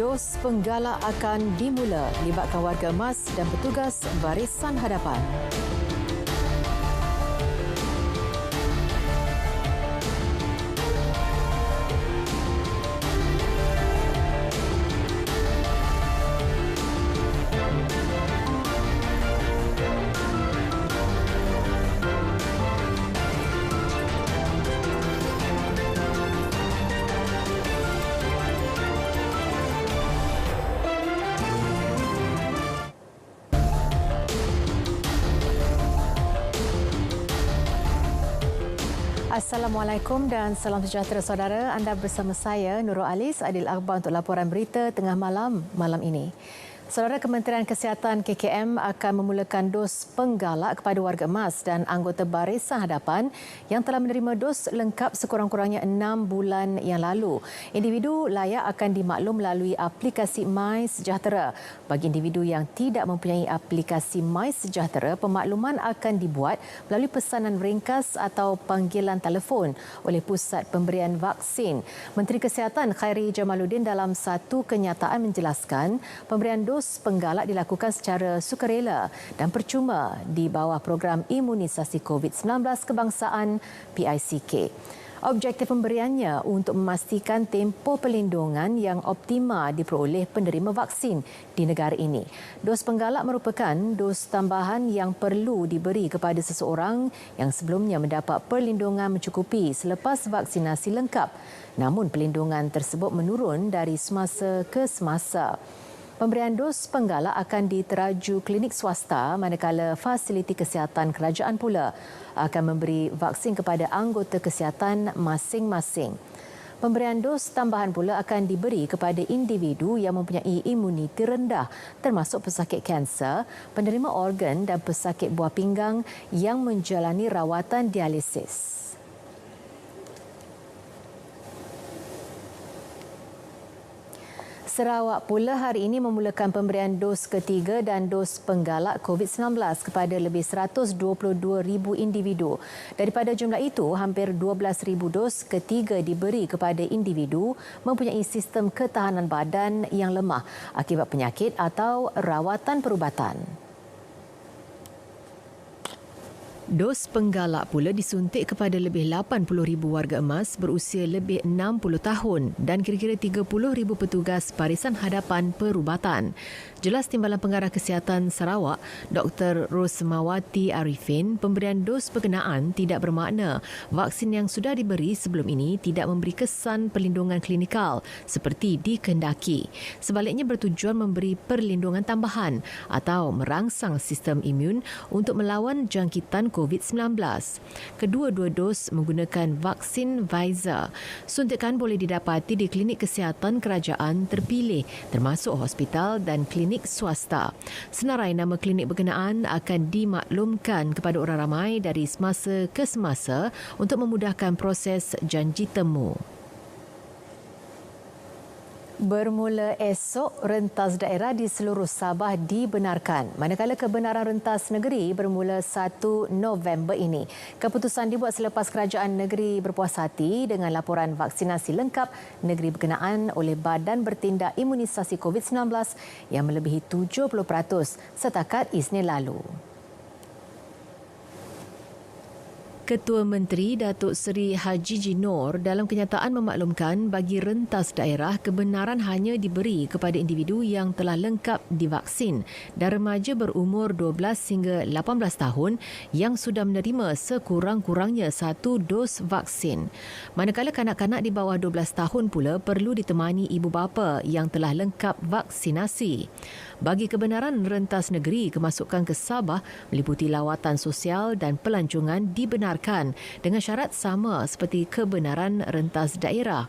Dos penggalak akan dimula, libatkan warga emas dan petugas barisan hadapan. Assalamualaikum dan salam sejahtera saudara. Anda bersama saya Nurul Alis, Adil Akhbar untuk laporan berita tengah malam ini. Saudara, Kementerian Kesihatan KKM akan memulakan dos penggalak kepada warga emas dan anggota barisan hadapan yang telah menerima dos lengkap sekurang-kurangnya 6 bulan yang lalu. Individu layak akan dimaklum melalui aplikasi MySejahtera. Bagi individu yang tidak mempunyai aplikasi MySejahtera, pemakluman akan dibuat melalui pesanan ringkas atau panggilan telefon oleh Pusat Pemberian Vaksin. Menteri Kesihatan Khairi Jamaluddin dalam satu kenyataan menjelaskan pemberian dos penggalak dilakukan secara sukarela dan percuma di bawah program imunisasi COVID-19 kebangsaan PICK. Objektif pemberiannya untuk memastikan tempoh perlindungan yang optima diperoleh penerima vaksin di negara ini. Dos penggalak merupakan dos tambahan yang perlu diberi kepada seseorang yang sebelumnya mendapat perlindungan mencukupi selepas vaksinasi lengkap. Namun perlindungan tersebut menurun dari semasa ke semasa. Pemberian dos penggalak akan diteraju klinik swasta manakala fasiliti kesihatan kerajaan pula akan memberi vaksin kepada anggota kesihatan masing-masing. Pemberian dos tambahan pula akan diberi kepada individu yang mempunyai imuniti rendah termasuk pesakit kanser, penerima organ dan pesakit buah pinggang yang menjalani rawatan dialisis. Sarawak pula hari ini memulakan pemberian dos ketiga dan dos penggalak COVID-19 kepada lebih 122,000 individu. Daripada jumlah itu, hampir 12,000 dos ketiga diberi kepada individu mempunyai sistem ketahanan badan yang lemah akibat penyakit atau rawatan perubatan. Dos penggalak pula disuntik kepada lebih 80,000 warga emas berusia lebih 60 tahun dan kira-kira 30,000 petugas barisan hadapan perubatan. Jelas Timbalan Pengarah Kesihatan Sarawak, Dr. Rosmawati Arifin, pemberian dos berkenaan tidak bermakna vaksin yang sudah diberi sebelum ini tidak memberi kesan perlindungan klinikal seperti dikehendaki. Sebaliknya bertujuan memberi perlindungan tambahan atau merangsang sistem imun untuk melawan jangkitan COVID-19. Kedua-dua dos menggunakan vaksin Pfizer. Suntikan boleh didapati di klinik kesihatan kerajaan terpilih termasuk hospital dan klinik swasta. Senarai nama klinik berkenaan akan dimaklumkan kepada orang ramai dari semasa ke semasa untuk memudahkan proses janji temu. Bermula esok, rentas daerah di seluruh Sabah dibenarkan. Manakala kebenaran rentas negeri bermula 1 November ini. Keputusan dibuat selepas kerajaan negeri berpuas hati dengan laporan vaksinasi lengkap negeri berkenaan oleh Badan Bertindak Imunisasi COVID-19 yang melebihi 70% setakat Isnin lalu. Ketua Menteri Datuk Seri Haji Jinor dalam kenyataan memaklumkan bagi rentas daerah kebenaran hanya diberi kepada individu yang telah lengkap divaksin dan remaja berumur 12 hingga 18 tahun yang sudah menerima sekurang-kurangnya 1 dos vaksin. Manakala kanak-kanak di bawah 12 tahun pula perlu ditemani ibu bapa yang telah lengkap vaksinasi. Bagi kebenaran rentas negeri, kemasukan ke Sabah meliputi lawatan sosial dan pelancongan dibenarkan dengan syarat sama seperti kebenaran rentas daerah.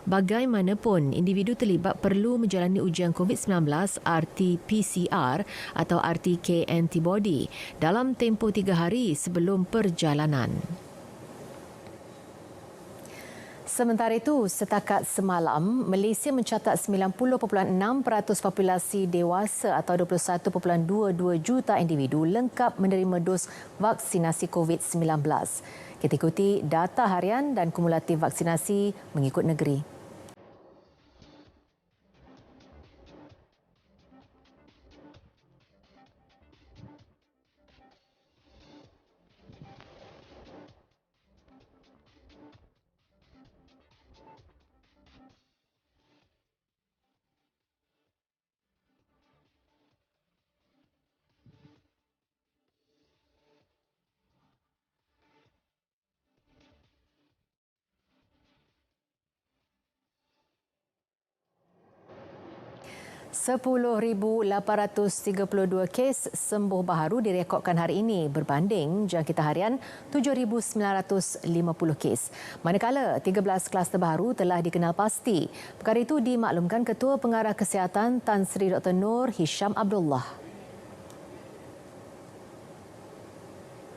Bagaimanapun, individu terlibat perlu menjalani ujian COVID-19 RT-PCR atau RTK antibody dalam tempoh 3 hari sebelum perjalanan. Sementara itu, setakat semalam, Malaysia mencatat 90.6% populasi dewasa atau 21.22 juta individu lengkap menerima dos vaksinasi COVID-19. Kita ikuti data harian dan kumulatif vaksinasi mengikut negeri. 10,832 kes sembuh baharu direkodkan hari ini berbanding jangkitan harian 7,950 kes. Manakala 13 kluster baharu telah dikenal pasti. Perkara itu dimaklumkan Ketua Pengarah Kesihatan Tan Sri Dr. Noor Hisham Abdullah.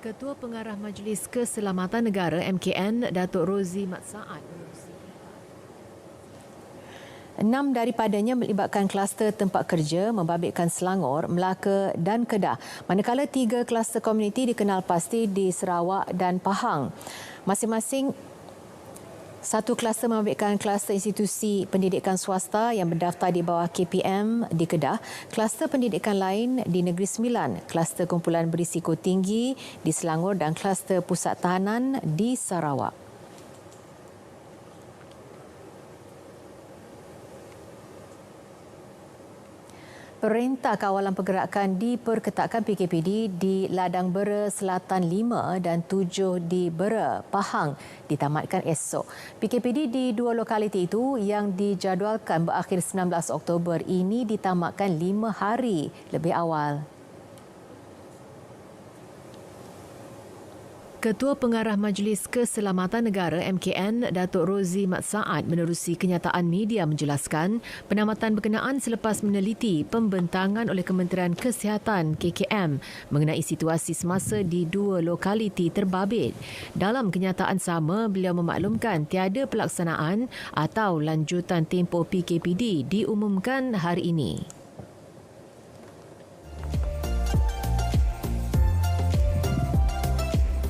Ketua Pengarah Majlis Keselamatan Negara MKN Datuk Rozi Mat Saad 6 daripadanya melibatkan kluster tempat kerja, membabitkan Selangor, Melaka dan Kedah. Manakala 3 kluster komuniti dikenal pasti di Sarawak dan Pahang. Masing-masing satu kluster membabitkan kluster institusi pendidikan swasta yang berdaftar di bawah KPM di Kedah, kluster pendidikan lain di Negeri Sembilan, kluster kumpulan berisiko tinggi di Selangor dan kluster pusat tahanan di Sarawak. Perintah Kawalan Pergerakan diperketatkan PKPD di Ladang Bera Selatan 5 dan 7 di Bera, Pahang ditamatkan esok. PKPD di 2 lokaliti itu yang dijadualkan berakhir 19 Oktober ini ditamatkan 5 hari lebih awal. Ketua Pengarah Majlis Keselamatan Negara MKN Datuk Rozi Mat Saad menerusi kenyataan media menjelaskan penamatan berkenaan selepas meneliti pembentangan oleh Kementerian Kesihatan KKM mengenai situasi semasa di 2 lokaliti terbabit. Dalam kenyataan sama, beliau memaklumkan tiada pelaksanaan atau lanjutan tempoh PKPD diumumkan hari ini.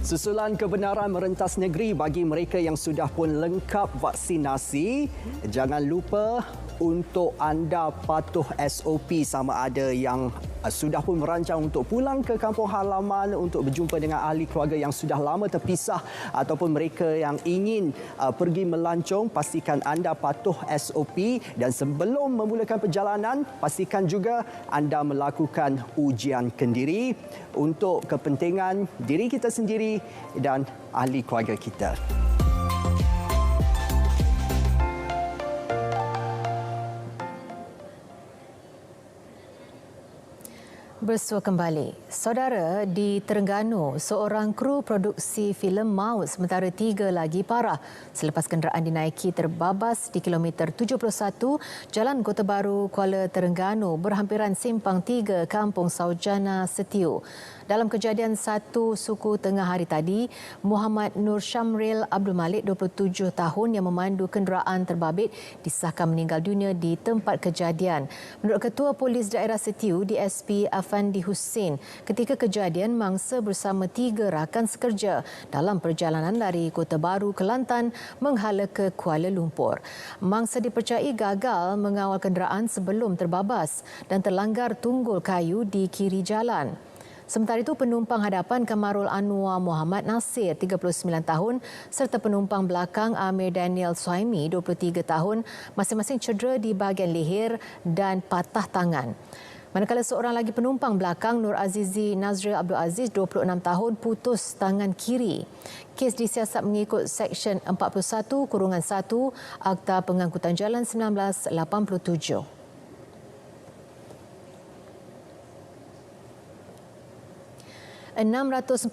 Susulan kebenaran merentas negeri bagi mereka yang sudah pun lengkap vaksinasi, jangan lupa untuk anda patuh SOP sama ada yang sudah pun merancang untuk pulang ke kampung halaman untuk berjumpa dengan ahli keluarga yang sudah lama terpisah ataupun mereka yang ingin pergi melancong, pastikan anda patuh SOP dan sebelum memulakan perjalanan, pastikan juga anda melakukan ujian kendiri untuk kepentingan diri kita sendiri dan ahli keluarga kita. Bersua kembali. Saudara, di Terengganu, seorang kru produksi filem maut sementara 3 lagi parah selepas kenderaan dinaiki terbabas di kilometer 71 Jalan Kota Baru, Kuala Terengganu berhampiran Simpang 3 Kampung Saujana Setiu. Dalam kejadian satu suku tengah hari tadi, Muhammad Nur Syamril Abdul Malik, 27 tahun yang memandu kenderaan terbabit disahkan meninggal dunia di tempat kejadian. Menurut Ketua Polis Daerah Setiu, DSP Afandi Hussein, ketika kejadian mangsa bersama 3 rakan sekerja dalam perjalanan dari Kota Baru, Kelantan menghala ke Kuala Lumpur. Mangsa dipercayai gagal mengawal kenderaan sebelum terbabas dan terlanggar tunggul kayu di kiri jalan. Sementara itu, penumpang hadapan Kamarul Anwar Muhammad Nasir, 39 tahun, serta penumpang belakang Amir Daniel Suhaimi, 23 tahun, masing-masing cedera di bahagian leher dan patah tangan. Manakala seorang lagi penumpang belakang, Nur Azizi Nazril Abdul Aziz, 26 tahun, putus tangan kiri. Kes disiasat mengikut Seksyen 41-1 Akta Pengangkutan Jalan 1987. 644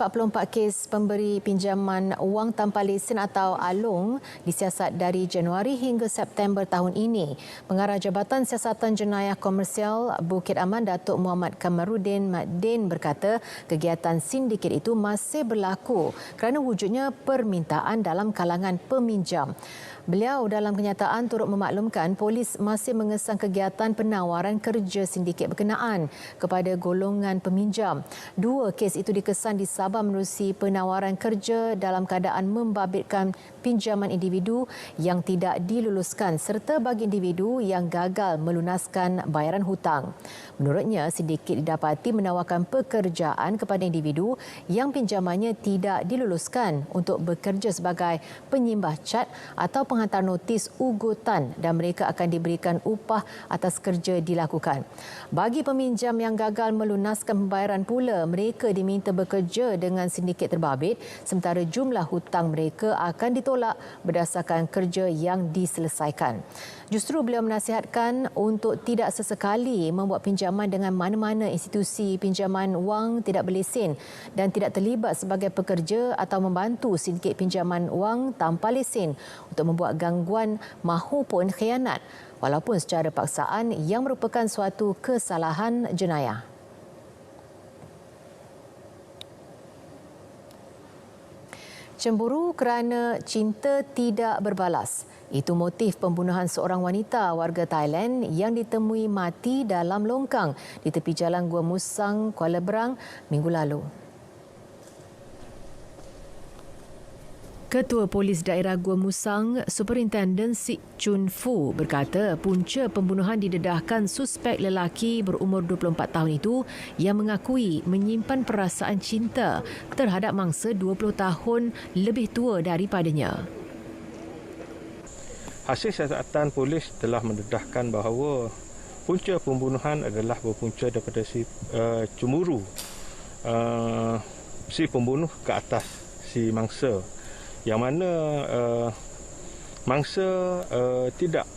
kes pemberi pinjaman wang tanpa lesen atau ALONG disiasat dari Januari hingga September tahun ini. Pengarah Jabatan Siasatan Jenayah Komersial Bukit Aman, Datuk Muhammad Kamarudin Madin berkata kegiatan sindiket itu masih berlaku kerana wujudnya permintaan dalam kalangan peminjam. Beliau dalam kenyataan turut memaklumkan polis masih mengesang kegiatan penawaran kerja sindiket berkenaan kepada golongan peminjam. 2 kes itu dikesan di Sabah menerusi penawaran kerja dalam keadaan membabitkan pinjaman individu yang tidak diluluskan serta bagi individu yang gagal melunaskan bayaran hutang. Menurutnya, sindiket didapati menawarkan pekerjaan kepada individu yang pinjamannya tidak diluluskan untuk bekerja sebagai penyimbah cat atau menghantar notis ugutan dan mereka akan diberikan upah atas kerja dilakukan. Bagi peminjam yang gagal melunaskan pembayaran pula, mereka diminta bekerja dengan sindiket terbabit sementara jumlah hutang mereka akan ditolak berdasarkan kerja yang diselesaikan. Justru beliau menasihatkan untuk tidak sesekali membuat pinjaman dengan mana-mana institusi pinjaman wang tidak berlesen dan tidak terlibat sebagai pekerja atau membantu sindiket pinjaman wang tanpa lesen untuk membuat gangguan mahupun khianat walaupun secara paksaan yang merupakan suatu kesalahan jenayah. Cemburu kerana cinta tidak berbalas. Itu motif pembunuhan seorang wanita warga Thailand yang ditemui mati dalam longkang di tepi jalan Gua Musang, Kuala Berang minggu lalu. Ketua Polis Daerah Gua Musang, Superintendent Sik Chun Fu berkata punca pembunuhan didedahkan suspek lelaki berumur 24 tahun itu yang mengakui menyimpan perasaan cinta terhadap mangsa 20 tahun lebih tua daripadanya. Hasil siasatan polis telah mendedahkan bahawa punca pembunuhan adalah berpunca daripada cemburu si pembunuh ke atas si mangsa, yang mana mangsa tidak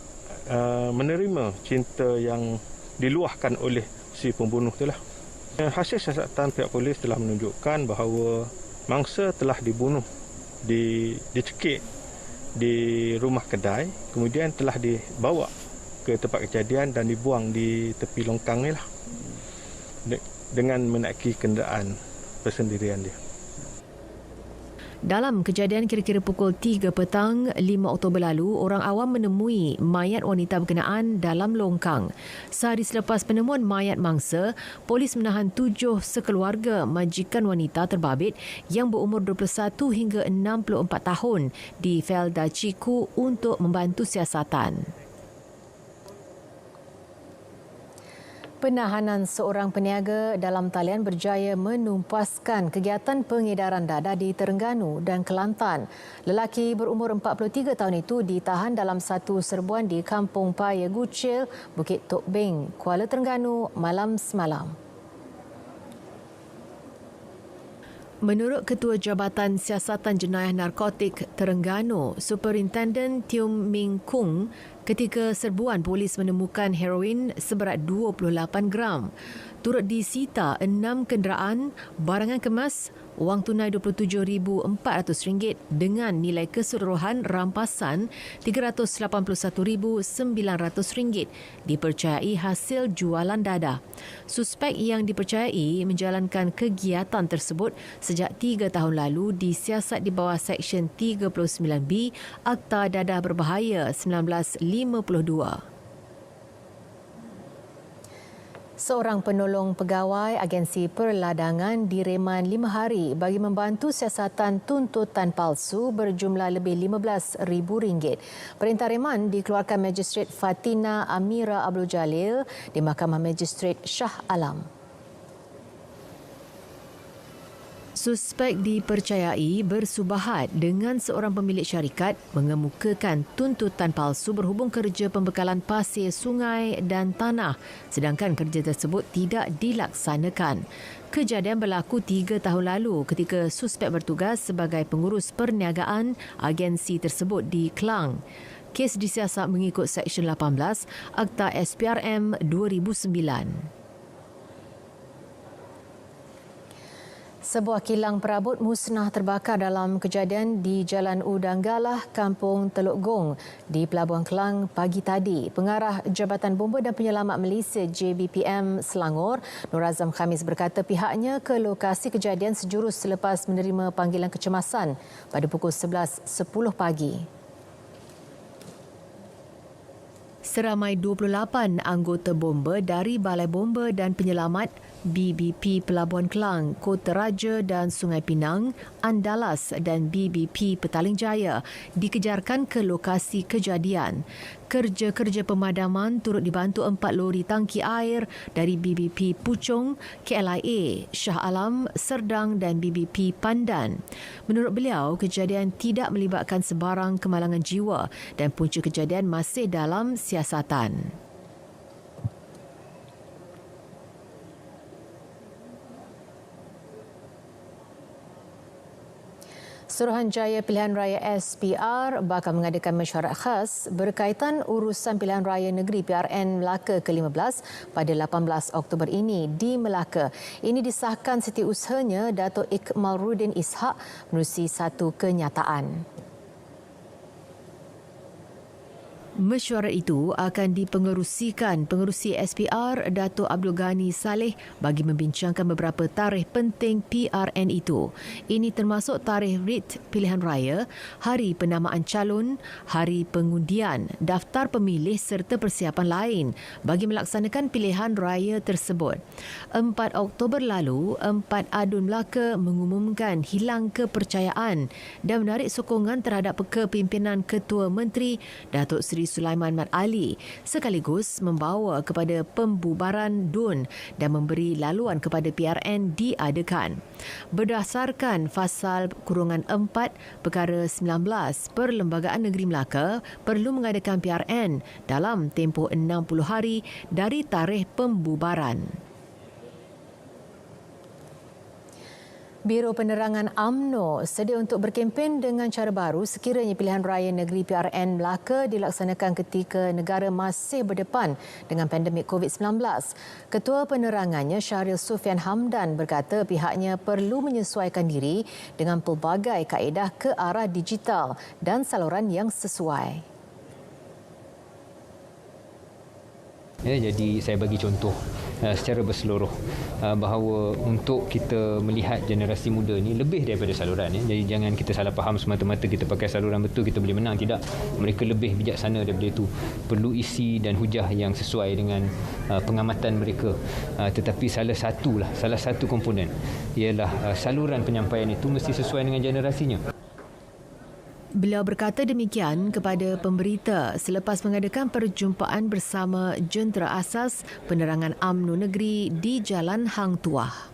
menerima cinta yang diluahkan oleh si pembunuh itulah. Hasil siasatan pihak polis telah menunjukkan bahawa mangsa telah dibunuh, dicekik di rumah kedai, kemudian telah dibawa ke tempat kejadian dan dibuang di tepi longkang ni lah dengan menaiki kenderaan persendirian dia. Dalam kejadian kira-kira pukul 3 petang 5 Oktober lalu, orang awam menemui mayat wanita berkenaan dalam longkang. Sehari selepas penemuan mayat mangsa, polis menahan 7 sekeluarga majikan wanita terbabit yang berumur 21 hingga 64 tahun di Felda Chiku untuk membantu siasatan. Penahanan seorang peniaga dalam talian berjaya menumpaskan kegiatan pengedaran dadah di Terengganu dan Kelantan. Lelaki berumur 43 tahun itu ditahan dalam satu serbuan di Kampung Paya Gucil, Bukit Tok Beng, Kuala Terengganu malam semalam. Menurut Ketua Jabatan Siasatan Jenayah Narkotik Terengganu, Superintendent Tium Ming Kung, ketika serbuan polis menemukan heroin seberat 28 gram. Turut disita 6 kenderaan, barangan kemas, wang tunai RM27,400 dengan nilai keseluruhan rampasan RM381,900 dipercayai hasil jualan dadah. Suspek yang dipercayai menjalankan kegiatan tersebut sejak 3 tahun lalu disiasat di bawah Seksyen 39B Akta Dadah Berbahaya 1952. Seorang penolong pegawai agensi perladangan direman 5 hari bagi membantu siasatan tuntutan palsu berjumlah lebih RM15,000. Perintah reman dikeluarkan Magistrate Fatina Amira Abdul Jalil di Mahkamah Magistrate Shah Alam. Suspek dipercayai bersubahat dengan seorang pemilik syarikat mengemukakan tuntutan palsu berhubung kerja pembekalan pasir, sungai dan tanah sedangkan kerja tersebut tidak dilaksanakan. Kejadian berlaku 3 tahun lalu ketika suspek bertugas sebagai pengurus perniagaan agensi tersebut di Klang. Kes disiasat mengikut Seksyen 18 Akta SPRM 2009. Sebuah kilang perabot musnah terbakar dalam kejadian di Jalan Udang Galah, Kampung Teluk Gong di Pelabuhan Kelang pagi tadi. Pengarah Jabatan Bomba dan Penyelamat Malaysia JBPM Selangor, Nur Azam Khamis berkata pihaknya ke lokasi kejadian sejurus selepas menerima panggilan kecemasan pada pukul 11.10 pagi. Seramai 28 anggota bomba dari Balai Bomba dan Penyelamat BBP Pelabuhan Kelang, Kota Raja dan Sungai Pinang, Andalas dan BBP Petaling Jaya dikejarkan ke lokasi kejadian. Kerja-kerja pemadaman turut dibantu 4 lori tangki air dari BBP Puchong, KLIA, Shah Alam, Serdang dan BBP Pandan. Menurut beliau, kejadian tidak melibatkan sebarang kemalangan jiwa dan punca kejadian masih dalam siasatan. Suruhanjaya Pilihan Raya SPR bakal mengadakan mesyuarat khas berkaitan urusan pilihan raya negeri PRN Melaka ke-15 pada 18 Oktober ini di Melaka. Ini disahkan setiausahanya Dato' Ikmalruddin Ishak menerusi satu kenyataan. Mesyuarat itu akan dipengerusikan Pengerusi SPR Dato' Abdul Ghani Saleh bagi membincangkan beberapa tarikh penting PRN itu. Ini termasuk tarikh writ pilihan raya, hari penamaan calon, hari pengundian, daftar pemilih serta persiapan lain bagi melaksanakan pilihan raya tersebut. 4 Oktober lalu, 4 Adun Melaka mengumumkan hilang kepercayaan dan menarik sokongan terhadap kepimpinan Ketua Menteri Datuk Seri Sulaiman Mat Ali sekaligus membawa kepada pembubaran DUN dan memberi laluan kepada PRN diadakan. Berdasarkan Fasal Kurungan 4 Perkara 19, Perlembagaan Negeri Melaka perlu mengadakan PRN dalam tempoh 60 hari dari tarikh pembubaran. Biro Penerangan UMNO sedia untuk berkempen dengan cara baru sekiranya pilihan raya negeri PRN Melaka dilaksanakan ketika negara masih berdepan dengan pandemik COVID-19. Ketua Penerangannya Syahril Sufian Hamdan berkata pihaknya perlu menyesuaikan diri dengan pelbagai kaedah ke arah digital dan saluran yang sesuai. Jadi saya bagi contoh secara berseluruh bahawa untuk kita melihat generasi muda ni lebih daripada saluran. Jadi jangan kita salah faham semata-mata kita pakai saluran betul kita boleh menang. Tidak, mereka lebih bijaksana daripada itu. Perlu isi dan hujah yang sesuai dengan pengamatan mereka. Tetapi salah satu komponen ialah saluran penyampaian itu mesti sesuai dengan generasinya. Beliau berkata demikian kepada pemberita selepas mengadakan perjumpaan bersama Jentera Asas Penerangan UMNO Negeri di Jalan Hang Tuah.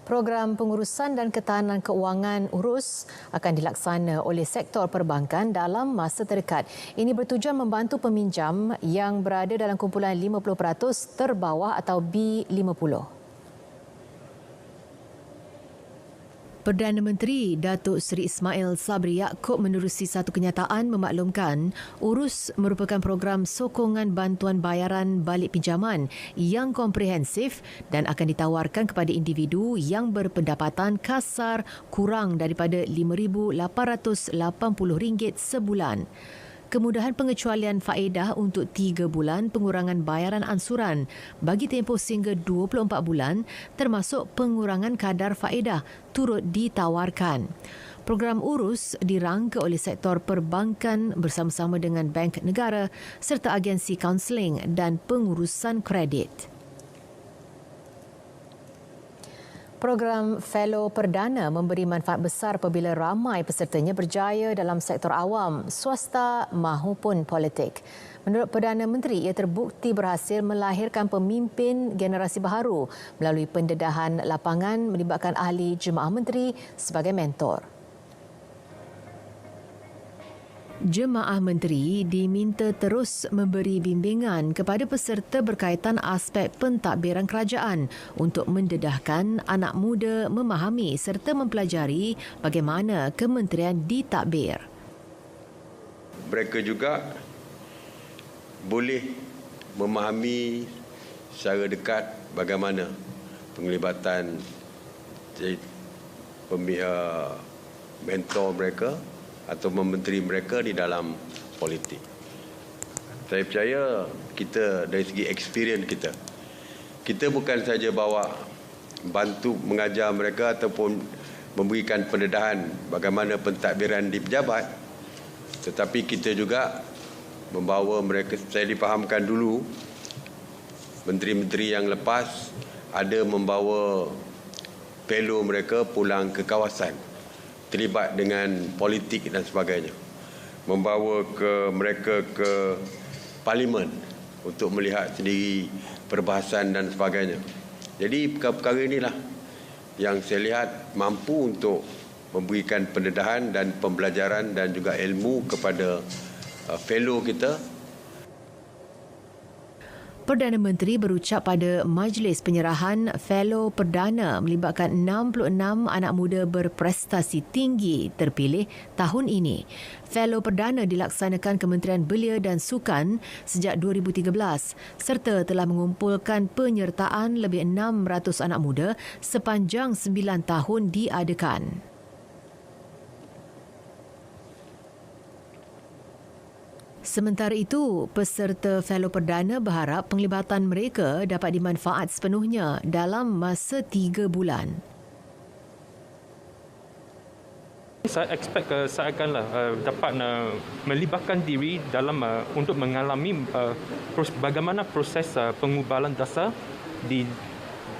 Program pengurusan dan ketahanan keuangan URUS akan dilaksana oleh sektor perbankan dalam masa terdekat. Ini bertujuan membantu peminjam yang berada dalam kumpulan 50% terbawah atau B50. Perdana Menteri Datuk Seri Ismail Sabri Yaakob menerusi satu kenyataan memaklumkan URUS merupakan program sokongan bantuan bayaran balik pinjaman yang komprehensif dan akan ditawarkan kepada individu yang berpendapatan kasar kurang daripada RM5,880 sebulan. Kemudahan pengecualian faedah untuk 3 bulan pengurangan bayaran ansuran bagi tempoh sehingga 24 bulan termasuk pengurangan kadar faedah turut ditawarkan. Program URUS dirangka oleh sektor perbankan bersama-sama dengan Bank Negara serta agensi kaunseling dan pengurusan kredit. Program Fellow Perdana memberi manfaat besar apabila ramai pesertanya berjaya dalam sektor awam, swasta mahupun politik. Menurut Perdana Menteri, ia terbukti berhasil melahirkan pemimpin generasi baharu melalui pendedahan lapangan melibatkan ahli jemaah menteri sebagai mentor. Jemaah menteri diminta terus memberi bimbingan kepada peserta berkaitan aspek pentadbiran kerajaan untuk mendedahkan anak muda memahami serta mempelajari bagaimana kementerian ditadbir. Mereka juga boleh memahami secara dekat bagaimana penglibatan mentor mereka atau menteri mereka di dalam politik. Saya percaya kita dari segi experience kita bukan saja bantu mengajar mereka ataupun memberikan pendedahan bagaimana pentadbiran di pejabat, tetapi kita juga membawa mereka, saya difahamkan dulu menteri-menteri yang lepas ada membawa fellow mereka pulang ke kawasan terlibat dengan politik dan sebagainya. membawa mereka ke parlimen untuk melihat sendiri perbahasan dan sebagainya. Jadi perkara-perkara inilah yang saya lihat mampu untuk memberikan pendedahan dan pembelajaran dan juga ilmu kepada fellow kita. Perdana Menteri berucap pada majlis penyerahan Fellow Perdana melibatkan 66 anak muda berprestasi tinggi terpilih tahun ini. Fellow Perdana dilaksanakan Kementerian Belia dan Sukan sejak 2013 serta telah mengumpulkan penyertaan lebih 600 anak muda sepanjang 9 tahun diadakan. Sementara itu, peserta Fellow Perdana berharap penglibatan mereka dapat dimanfaat sepenuhnya dalam masa 3 bulan. Saya expect saya akanlah dapat melibatkan diri dalam untuk mengalami bagaimana proses pengubalan dasar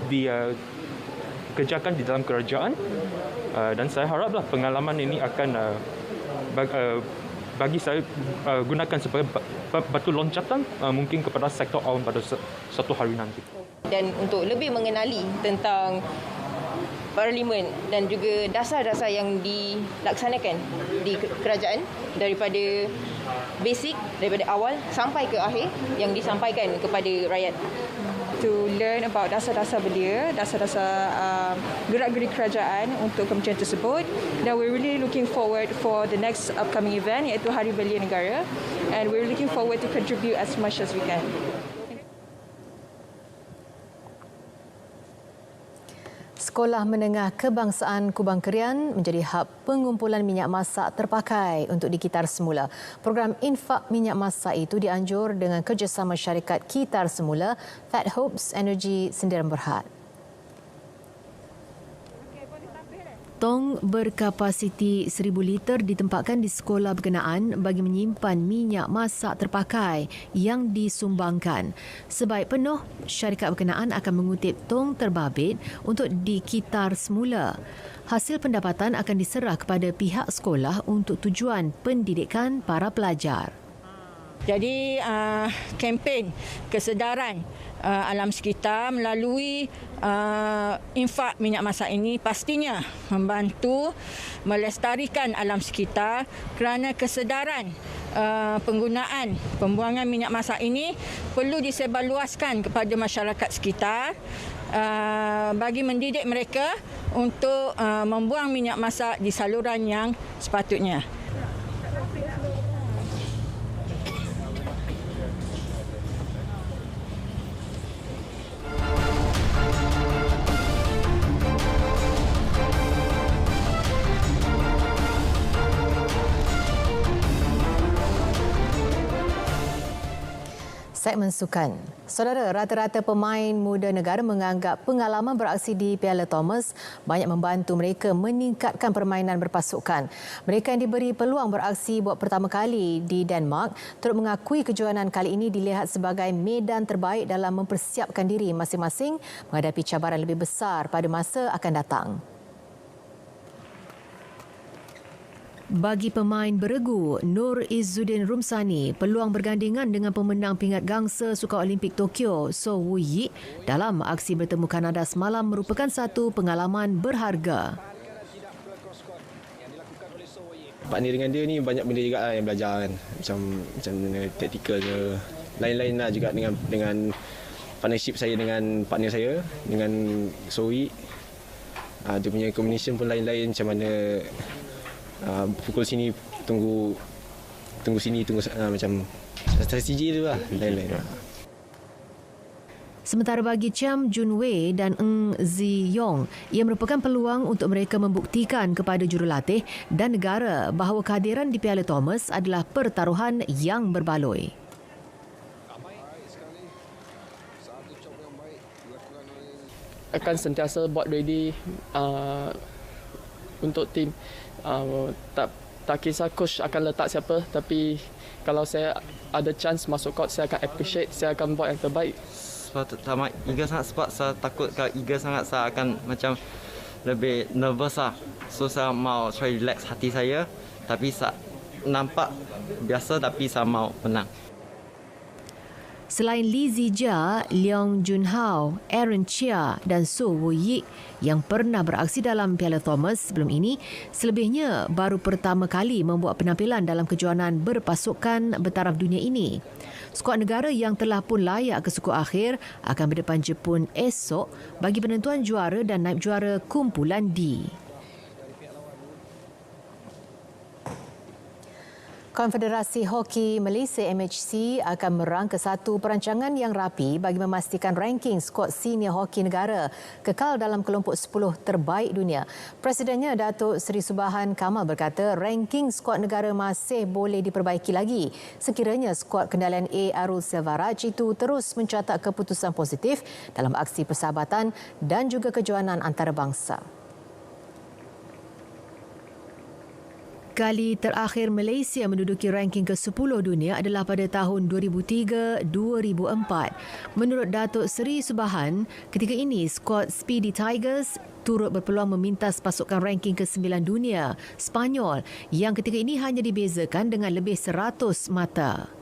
dikerjakan di dalam kerajaan, dan saya haraplah pengalaman ini akan bagi saya gunakan sebagai batu loncatan mungkin kepada sektor awam pada satu hari nanti. Dan untuk lebih mengenali tentang parlimen dan juga dasar-dasar yang dilaksanakan di kerajaan daripada basic, daripada awal sampai ke akhir yang disampaikan kepada rakyat. To learn about dasar-dasar belia, dasar-dasar gerak-gerik kerajaan untuk kementerian tersebut. Dan we're really looking forward for the next upcoming event iaitu Hari Belia Negara, and we're looking forward to contribute as much as we can. Sekolah Menengah Kebangsaan Kubang Kerian menjadi hub pengumpulan minyak masak terpakai untuk dikitar semula. Program infak minyak masak itu dianjur dengan kerjasama syarikat Kitar Semula, Fat Hopes Energy Sendirian Berhad. Tong berkapasiti 1,000 liter ditempatkan di sekolah berkenaan bagi menyimpan minyak masak terpakai yang disumbangkan. Sebaik penuh, syarikat berkenaan akan mengutip tong terbabit untuk dikitar semula. Hasil pendapatan akan diserah kepada pihak sekolah untuk tujuan pendidikan para pelajar. Jadi kempen kesedaran alam sekitar melalui infak minyak masak ini pastinya membantu melestarikan alam sekitar kerana kesedaran penggunaan pembuangan minyak masak ini perlu disebarluaskan kepada masyarakat sekitar bagi mendidik mereka untuk membuang minyak masak di saluran yang sepatutnya. Segmen sukan. Saudara, rata-rata pemain muda negara menganggap pengalaman beraksi di Piala Thomas banyak membantu mereka meningkatkan permainan berpasukan. Mereka yang diberi peluang beraksi buat pertama kali di Denmark turut mengakui kejohanan kali ini dilihat sebagai medan terbaik dalam mempersiapkan diri masing-masing menghadapi cabaran lebih besar pada masa akan datang. Bagi pemain beregu, Nur Izzuddin Rumsani, peluang bergandingan dengan pemenang pingat gangsa Sukan Olimpik Tokyo, So Woo Yik, dalam aksi bertemu Kanada semalam merupakan satu pengalaman berharga. Partner dengan dia ni banyak benda juga yang belajar kan. Macam taktikalnya. Lain-lain lah juga dengan partnership saya dengan partner saya, dengan So Woo Yik. Dia punya combination pun lain-lain, macam mana pukul sini tunggu sini tunggu macam strategi tu lah, lain-lain. Sementara bagi Chiam Jun Wei dan Ng Zi Yong, ia merupakan peluang untuk mereka membuktikan kepada jurulatih dan negara bahawa kehadiran di Piala Thomas adalah pertaruhan yang berbaloi. Akan sentiasa buat ready untuk tim. Tak kisah coach akan letak siapa, tapi kalau saya ada chance masuk court, saya akan appreciate, saya akan buat yang terbaik. Sebab tamat eager sangat, sebab saya takut kalau eager sangat saya akan macam lebih nervous lah. So saya mau try relax hati saya, tapi nampak biasa tapi sama menang. Selain Lee Zijia, Leong Junhao, Aaron Chia dan So Woo Yik yang pernah beraksi dalam Piala Thomas sebelum ini, selebihnya baru pertama kali membuat penampilan dalam kejohanan berpasukan bertaraf dunia ini. Skuad negara yang telah pun layak ke suku akhir akan berdepan Jepun esok bagi penentuan juara dan naib juara kumpulan D. Konfederasi Hoki Malaysia MHC akan merangka satu perancangan yang rapi bagi memastikan ranking skuad senior hoki negara kekal dalam kelompok 10 terbaik dunia. Presidennya Datuk Seri Subhan Kamal berkata ranking skuad negara masih boleh diperbaiki lagi sekiranya skuad kendalian A. Arul Selvaraj itu terus mencatat keputusan positif dalam aksi persahabatan dan juga kejohanan antarabangsa. Kali terakhir Malaysia menduduki ranking ke-10 dunia adalah pada tahun 2003-2004. Menurut Datuk Seri Subhan, ketika ini skuad Speedy Tigers turut berpeluang memintas pasukan ranking ke-9 dunia, Spanyol, yang ketika ini hanya dibezakan dengan lebih 100 mata.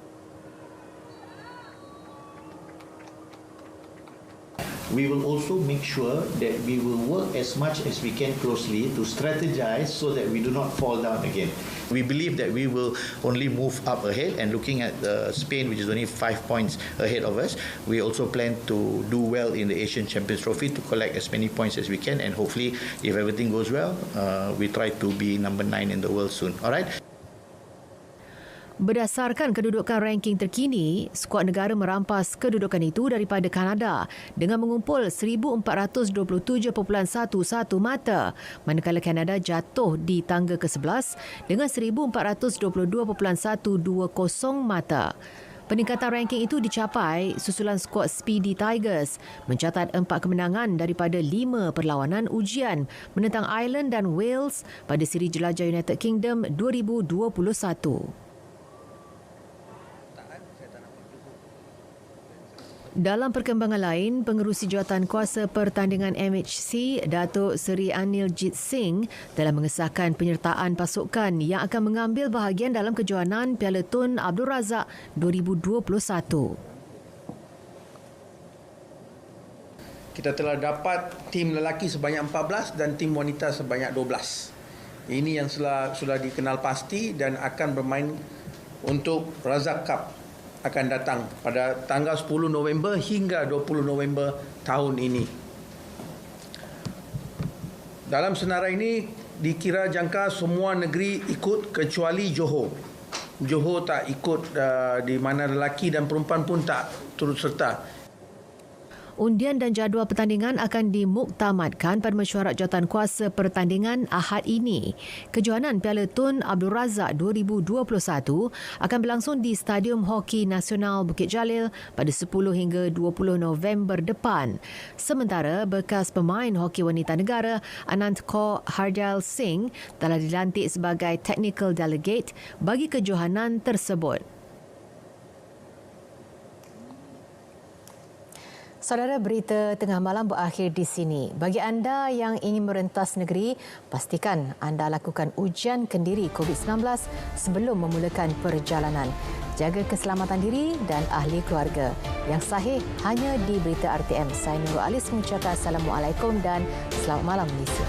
We will also make sure that we will work as much as we can closely to strategize so that we do not fall down again. We believe that we will only move up ahead, and looking at Spain, which is only 5 points ahead of us, we also plan to do well in the Asian Champions Trophy to collect as many points as we can, and hopefully, if everything goes well, we try to be number 9 in the world soon. All right? Berdasarkan kedudukan ranking terkini, skuad negara merampas kedudukan itu daripada Kanada dengan mengumpul 1,427.11 mata, manakala Kanada jatuh di tangga ke-11 dengan 1,422.120 mata. Peningkatan ranking itu dicapai susulan skuad Speedy Tigers mencatat 4 kemenangan daripada 5 perlawanan ujian menentang Ireland dan Wales pada siri jelajah United Kingdom 2021. Dalam perkembangan lain, pengerusi jawatan kuasa pertandingan MHC, Datuk Seri Aniljit Singh telah mengesahkan penyertaan pasukan yang akan mengambil bahagian dalam kejohanan Piala Tun Abdul Razak 2021. Kita telah dapat tim lelaki sebanyak 14 dan tim wanita sebanyak 12. Ini yang sudah dikenal pasti dan akan bermain untuk Razak Cup akan datang pada tanggal 10 November hingga 20 November tahun ini. Dalam senarai ini dikira jangka semua negeri ikut kecuali Johor. Johor tak ikut, di mana lelaki dan perempuan pun tak turut serta. Undian dan jadual pertandingan akan dimuktamadkan pada mesyuarat jawatankuasa pertandingan Ahad ini. Kejohanan Piala Tun Abdul Razak 2021 akan berlangsung di Stadium Hoki Nasional Bukit Jalil pada 10 hingga 20 November depan. Sementara bekas pemain hoki wanita negara Anand Kaur Harjal Singh telah dilantik sebagai Technical Delegate bagi kejohanan tersebut. Saudara, berita tengah malam berakhir di sini. Bagi anda yang ingin merentas negeri, pastikan anda lakukan ujian kendiri COVID-19 sebelum memulakan perjalanan. Jaga keselamatan diri dan ahli keluarga. Yang sahih hanya di Berita RTM. Saya Nurul Alis mengucapkan Assalamualaikum dan selamat malam Malaysia.